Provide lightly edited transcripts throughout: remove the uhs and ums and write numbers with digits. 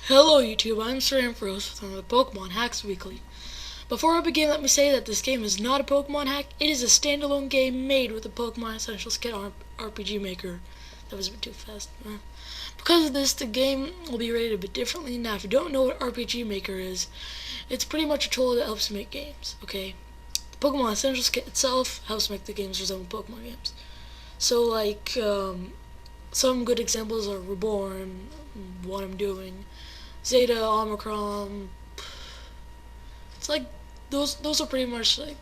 Hello YouTube, I'm Sir Ampharos from the Pokemon Hacks Weekly. Before I begin, let me say that this game is not a Pokemon hack. It is a standalone game made with the Pokemon Essentials Kit RPG Maker. That was a bit too fast. Because of this, the game will be rated a bit differently. Now, if you don't know what RPG Maker is, it's pretty much a tool that helps make games, okay? The Pokemon Essentials Kit itself helps make the games resemble Pokemon games. So, some good examples are Reborn, What I'm Doing, Zeta, Omicron. It's like those are pretty much like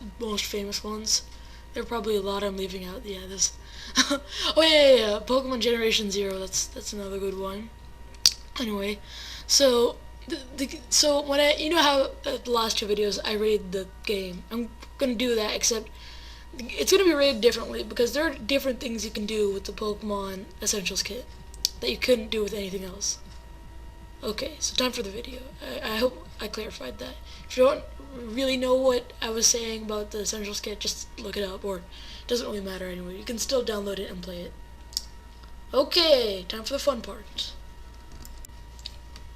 the most famous ones. There are probably a lot I'm leaving out. Yeah, this. Oh yeah. Pokemon Generation Zero. That's another good one. Anyway, so so when you know how the last two videos I rated the game, I'm gonna do that, except it's gonna be rated differently because there are different things you can do with the Pokemon Essentials Kit that you couldn't do with anything else. Okay, so time for the video. I hope I clarified that. If you don't really know what I was saying about the Essentials Kit, just look it up, or it doesn't really matter anyway. You can still download it and play it. Okay, time for the fun part.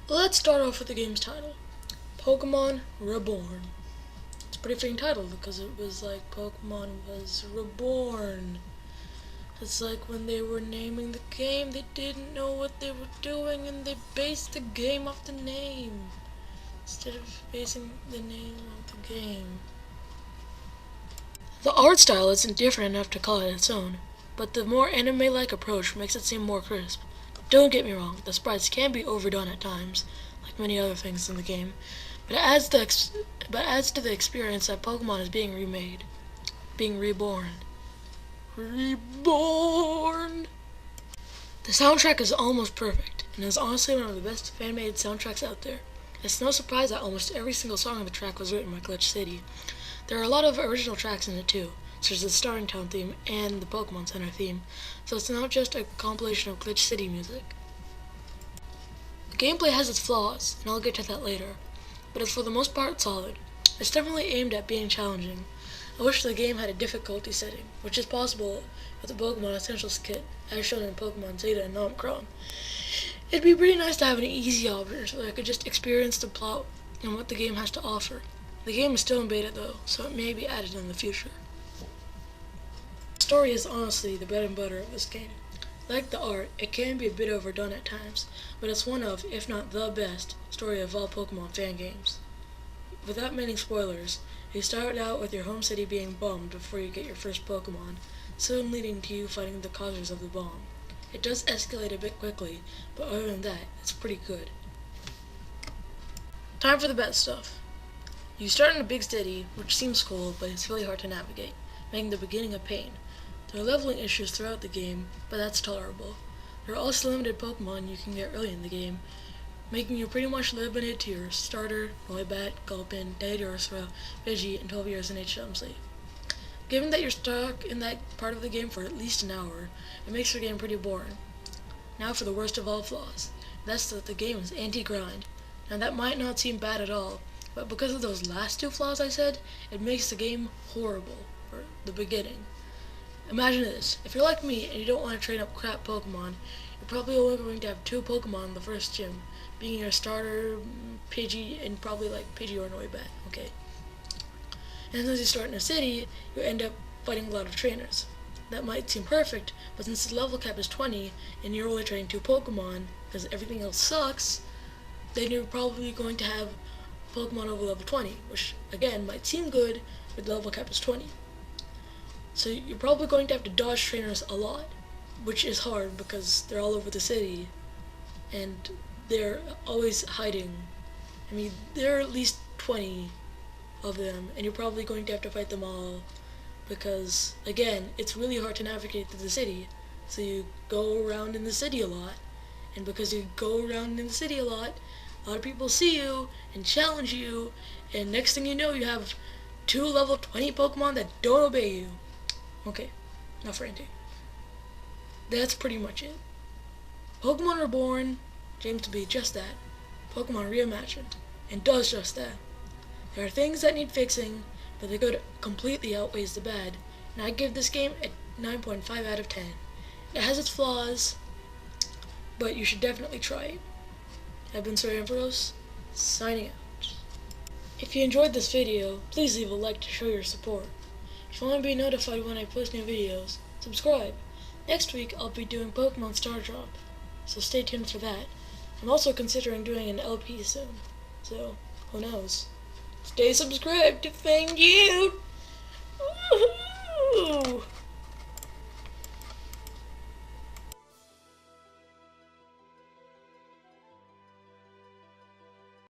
Let's start off with the game's title. Pokemon Reborn. It's a pretty fitting title because it was like Pokemon was reborn. It's like when they were naming the game, they didn't know what they were doing and they based the game off the name instead of basing the name off the game. The art style isn't different enough to call it its own, but the more anime-like approach makes it seem more crisp. Don't get me wrong, the sprites can be overdone at times, like many other things in the game, but it adds to the experience that Pokemon is being remade, being reborn. Reborn! The soundtrack is almost perfect, and is honestly one of the best fan-made soundtracks out there. It's no surprise that almost every single song on the track was written by GlitchxCity. There are a lot of original tracks in it too, such as the Starting Town theme and the Pokemon Center theme, so it's not just a compilation of GlitchxCity music. The gameplay has its flaws, and I'll get to that later, but it's for the most part solid. It's definitely aimed at being challenging. I wish the game had a difficulty setting, which is possible with the Pokemon Essentials Kit, as shown in Pokemon Zeta and Omicron. It'd be pretty nice to have an easy option so that I could just experience the plot and what the game has to offer. The game is still in beta though, so it may be added in the future. The story is honestly the bread and butter of this game. Like the art, it can be a bit overdone at times, but it's one of, if not the best, story of all Pokemon fan games. Without many spoilers, you start out with your home city being bombed before you get your first Pokemon, soon leading to you fighting the causers of the bomb. It does escalate a bit quickly, but other than that, it's pretty good. Time for the bad stuff. You start in a big city, which seems cool, but it's really hard to navigate, making the beginning a pain. There are leveling issues throughout the game, but that's tolerable. There are also limited Pokemon you can get early in the game, making you pretty much limited to your starter, Noibat, Gulpin, Daedorusra, Pidgey, and 12 years in HMC. Given that you're stuck in that part of the game for at least an hour, it makes the game pretty boring. Now for the worst of all flaws. That's that the game is anti-grind. Now that might not seem bad at all, but because of those last two flaws I said, it makes the game horrible, or the beginning. Imagine this, if you're like me and you don't want to train up crap Pokemon, you're probably only going to have two Pokemon in the first gym, being your starter, Pidgey, and probably like Pidgey or Noibat, okay? And as you start in a city, you end up fighting a lot of trainers. That might seem perfect, but since the level cap is 20, and you're only training two Pokemon, because everything else sucks, then you're probably going to have Pokemon over level 20, which again might seem good, but the level cap is 20. So you're probably going to have to dodge trainers a lot, which is hard because they're all over the city, and they're always hiding. I mean, there are at least 20 of them, and you're probably going to have to fight them all, because, again, it's really hard to navigate through the city, so you go around in the city a lot, and because you go around in the city a lot of people see you and challenge you, and next thing you know, you have two level 20 Pokemon that don't obey you. Okay, enough ranting. That's pretty much it. Pokemon Reborn aims to be just that, Pokemon Reimagined, and does just that. There are things that need fixing, but the good completely outweighs the bad, and I give this game a 9.5 out of 10. It has its flaws, but you should definitely try it. I've been Sir Ampharos, signing out. If you enjoyed this video, please leave a like to show your support. If you want to be notified when I post new videos, subscribe. Next week I'll be doing Pokemon Star Drop, so stay tuned for that. I'm also considering doing an LP soon, so who knows. Stay subscribed to find you! Woohoo!